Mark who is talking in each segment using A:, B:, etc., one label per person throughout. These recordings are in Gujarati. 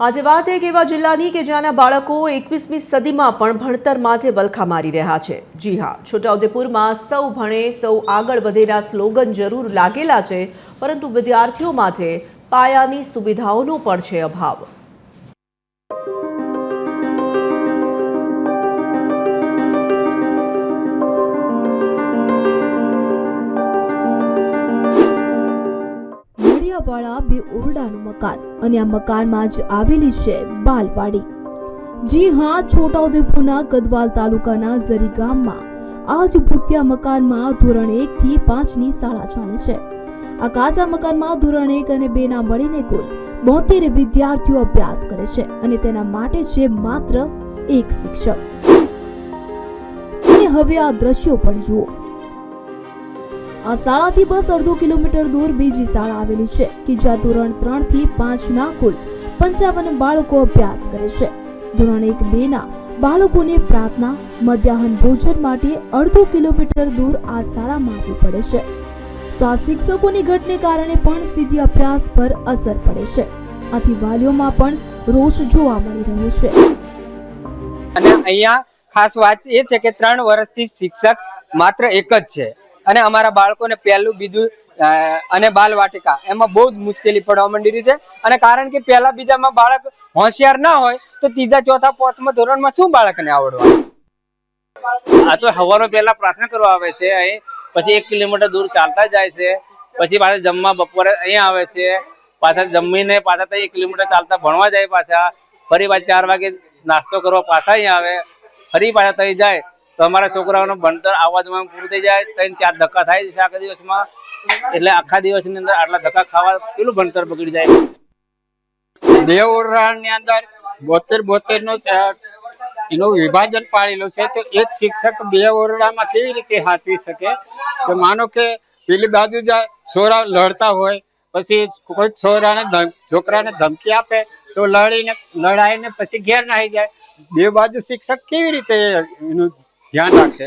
A: આજે વાત એક એવા જિલ્લાની કે જ્યાંના બાળકો 21મી સદીમાં પણ ભણતર માટે વલખા મારી રહ્યા છે। જી હા, છોટાઉદેપુરમાં સૌ ભણે સૌ આગળ વધેના સ્લોગન જરૂર લાગેલા છે, પરંતુ વિદ્યાર્થીઓ માટે પાયાની સુવિધાઓનો પણ છે અભાવ।
B: વાળા બે ઓરડાનું મકાન અને આ મકાનમાં જ આવેલી છે બાલવાડી। જી હા, છોટાઉદેપુરના ગદવાલ તાલુકાના ઝરી ગામમાં આ જ ભૂતિયા મકાનમાં ધોરણ 1 થી 5 ની શાળા ચાલે છે। આ કાચા મકાનમાં ધોરણ 1 અને 2 ના મળીને કુલ 72 વિદ્યાર્થીઓ અભ્યાસ કરે છે અને તેના માટે છે માત્ર એક શિક્ષક। અને હવે આ દ્રશ્યો પણ જુઓ। આ શાળાથી બસ અડધો કિલોમીટર દૂર બીજી શાળા આવેલી છે કે જ્યાં ધોરણ 3 થી 5 ના કુલ 55 બાળકો અભ્યાસ કરે છે। ધોરણ 1-2 ના બાળકોને પ્રાર્થના મધ્યાહન ભોજન માટે અડધો કિલોમીટર દૂર આ શાળામાં આવવું પડે છે। તો આ શિક્ષકોની ઘટને કારણે પણ સીધી અભ્યાસ પર અસર પડે છે। આથી વાલીઓમાં પણ રોષ જોવા મળી રહ્યો છે।
C: અને અહીંયા ખાસ વાત એ છે કે 3 વર્ષથી શિક્ષક માત્ર એક જ છે અને અમારા બાળકોને પહેલું બીજું અને બાલવાટિકા એમાં બહુ જ મુશ્કેલી પડવા માંડી રહી છે। અને કારણ કે પહેલા બીજામાં બાળક હોશિયાર ના હોય તો ત્રીજા ચોથા પાંચમા ધોરણમાં શું બાળકને આવડવાનું।
D: આ તો સવારમાં પહેલા પ્રાર્થના કરવા આવે છે અહીં, પછી 1 કિલોમીટર દૂર ચાલતા જાય છે, પછી પાછા જમવા બપોરે અહીંયા આવે છે, પાછા જમીને પાછા 1 કિલોમીટર ચાલતા ભણવા જાય, પાછા ફરી પાછા 4 વાગે નાસ્તો કરવા પાછા અહીંયા આવે, ફરી પાછા થઈ જાય તો અમારા છોકરાઓનું ભણતર આવવા જવાનું પૂરું થઈ જાય। 3-4 ધક્કા થાય છે આખા દિવસમાં, એટલે આખા દિવસની અંદર આટલા ધક્કા ખાવા કેટલું ભણતર બગડી જાય।
E: બે ઓરડાની અંદર 72 નો એનું વિભાજન પાડેલું છે, તો એક શિક્ષક બે ઓરડામાં કેવી રીતે સાચવી શકે? તો માનો કે પેલી બાજુ જાય છોરા લડતા હોય, પછી કોઈ છોકરાને ધમકી આપે તો લડાઈને પછી ઘેર નાહી જાય, બે બાજુ શિક્ષક કેવી રીતે એનું ધ્યાન રાખે?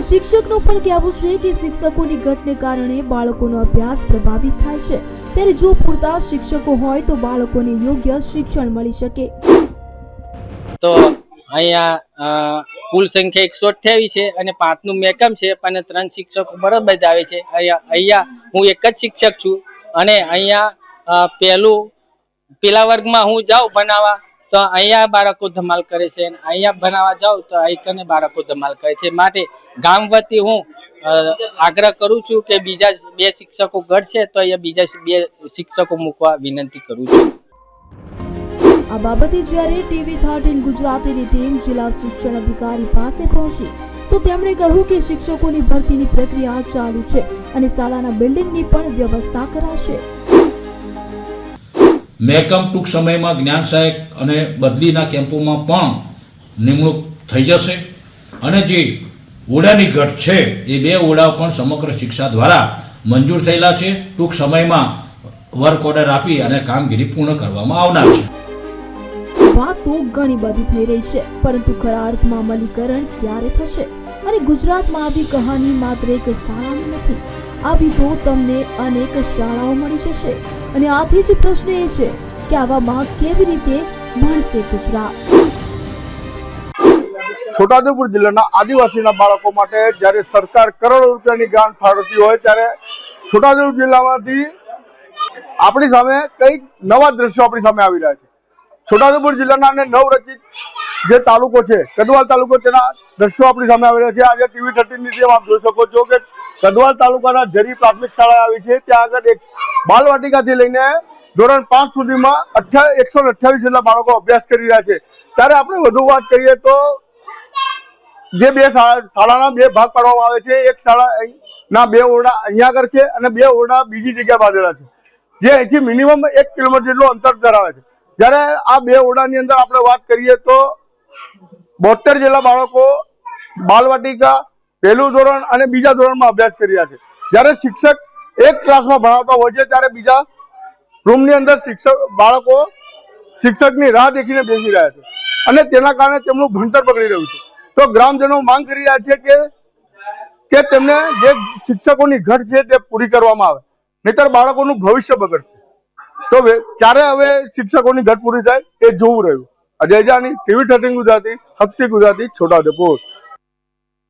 B: શિક્ષકનું પણ કહેવું છે કે શિક્ષકોની ઘટને કારણે બાળકોનો અભ્યાસ પ્રભાવિત થાય છે, ત્યારે જો પૂરતા શિક્ષકો હોય તો બાળકોને યોગ્ય શિક્ષણ મળી શકે।
D: તો અહીંયા કુલ સંખ્યા 128 છે અને 5 નું મેકમ છે, અને 3 શિક્ષકો બરાબર જ આવે છે। અહીંયા હું એક જ શિક્ષક છું અને અહીંયા પેલા વર્ગમાં હું જાઉં ભણાવવા તો અહીંયા બાળકો ધમાલ કરે છે, અને અહીંયા ભણાવવા જાઉં તો અહીં બાળકો ધમાલ કરે છે। માટે ગામ વતી હું આગ્રહ કરું છું કે બીજા 2 શિક્ષકો ઘટશે તો અહીંયા બીજા 2 શિક્ષકો મૂકવા વિનંતી કરું છું।
B: આ બાબતે જ્યારે TV13 ગુજરાતીની ટીમ જિલ્લા શિક્ષણ અધિકારી પાસે પહોંચી તો તેમણે કહ્યું કે શિક્ષકોની ભરતીની પ્રક્રિયા ચાલુ છે અને શાળાના બિલ્ડિંગની પણ વ્યવસ્થા કરાશે।
F: મહેકમ ટૂંક સમયમાં જ્ઞાન સહાયક અને બદલીના કેમ્પોમાં પણ નિમણૂક થઈ જશે, અને જે ઓરડાની ઘટ છે એ 2 ઓરડાઓ પણ સમગ્ર શિક્ષા દ્વારા મંજૂર થયેલા છે। ટૂંક સમયમાં વર્ક ઓર્ડર આપી અને કામગીરી પૂર્ણ કરવામાં આવનાર છે।
B: વાતો ઘણી બધી થઈ રહી છે, પરંતુ ખરા અર્થમાં અમલીકરણ ક્યારે થશે? અને ગુજરાતમાં આવી કહાની માત્ર એક શાળાની નથી, આવી તો તમને અનેક શાળાઓ મળી જશે। અને આથી જ પ્રશ્ન એ છે કે આવામાં કેવી રીતે ભણશે ગુજરાત?
G: છોટાઉદેપુર જિલ્લાના આદિવાસીના બાળકો માટે જ્યારે સરકાર કરોડો રૂપિયાની ગ્રાન્ટ ફાળવતી હોય ત્યારે છોટાઉદેપુર જિલ્લામાંથી આપણી સામે કઈક નવા દ્રશ્યો આપણી સામે આવી રહ્યા છે। છોટાઉદેપુર જિલ્લાના અને નવરચિત જે તાલુકો છે ગદવાલ તાલુકો, તેના દ્રશ્યો આપણી સામે આવી રહ્યા છે। આજે TV13 ની જેમ આપ જોઈ શકો છો કે ગદવાલ તાલુકાના ઝરી પ્રાથમિક શાળા આવી છે, ત્યાં આગળ એક બાલવાટિકાથી લઈને ધોરણ 5 સુધીમાં 128 જેટલા બાળકો અભ્યાસ કરી રહ્યા છે। ત્યારે આપણે વધુ વાત કરીએ તો જે 2 શાળાના 2 ભાગ પાડવામાં આવે છે। એક શાળાના 2 ઓરડા અહીંયા આગળ છે અને 2 ઓરડા બીજી જગ્યાએ બાંધેલા છે, જે અહીંથી મિનિમમ 1 કિલોમીટર જેટલું અંતર ધરાવે છે। જ્યારે આ 2 ઓરડાની અંદર આપણે વાત કરીએ તો 72 જેટલા બાળકો બાલવાટિકા પહેલું ધોરણ અને બીજા ધોરણમાં અભ્યાસ કરી રહ્યા છે। જ્યારે શિક્ષક એક ક્લાસમાં ભણાવતા હોય છે ત્યારે બીજા રૂમની અંદર બાળકો શિક્ષકની રાહ દેખીને બેસી રહ્યા છે અને તેના કારણે તેમનું ભણતર બગડી રહ્યું છે। તો ગ્રામજનો માંગ કરી રહ્યા છે કે તેમને જે શિક્ષકોની ઘટ છે તે પૂરી કરવામાં આવે, નહીતર બાળકોનું ભવિષ્ય બગડશે। તો ક્યારે હવે શિક્ષકોની ઘટ પૂરી થાય એ જોવું રહ્યું. અજય જાની, TV 13 ગુજરાતી, હકતી ગુજરાતી, છોટાઉદેપુર.